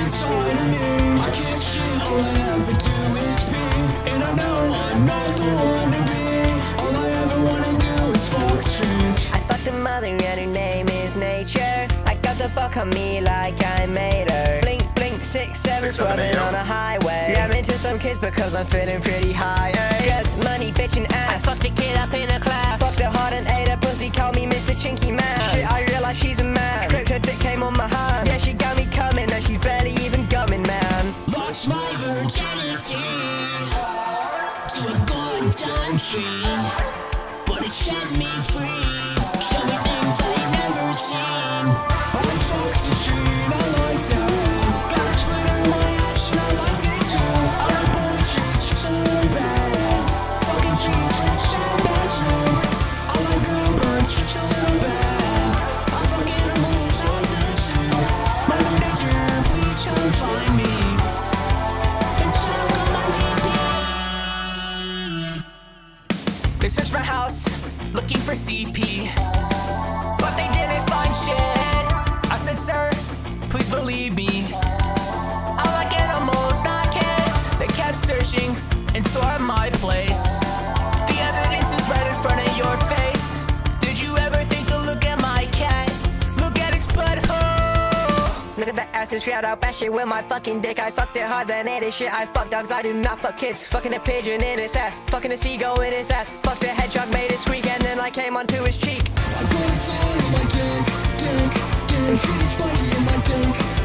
inside of me. I can't shit, all I ever do is pee. And I know I'm not the one to be. All I ever wanna do is fuck trees. I fucked a mother and her name is Nature. I got the fuck on me like I made her. Blink, blink, 6, 7, swerving on a highway. I'm into some kids because I'm feeling pretty high. Guts, money, bitch and ass. I fucked a kid up in a class. Fucked her hard and ate her pussy, call me Mr. Chinky Man. Shit, I realize she's a man. Stripped her dick, came on my hand. Yeah, she got me coming, now she's barely even gumming, man. Lost my virginity to a goddamn tree, but it set me free. Show me things I ain't never seen. I fucked a tree, I like that. Got a splitter in my ass and I liked it too. I like bullet trees, just a little bad. Fucking trees with sad bathroom. I like girl birds, just a little bad. I fuck animals at the zoo. Mother Nature, please come find me. They searched my house, looking for CP, but they didn't find shit. I said, sir, please believe me, I like animals, not kids. They kept searching, and so at my place. The evidence is right in front of your face. Did you ever think to look at my cat? Look at its butthole. Look at the ass, it's straight out bash shit with my fucking dick. I fucked it hard, then ate it shit. I fuck dogs, I do not fuck kids. Fucking a pigeon in his ass, fucking a seagull in his ass. Fucked a hedgehog, made it squeak, and then I came onto his cheek. I put a phone in my dick, and shit is spiky in my dick.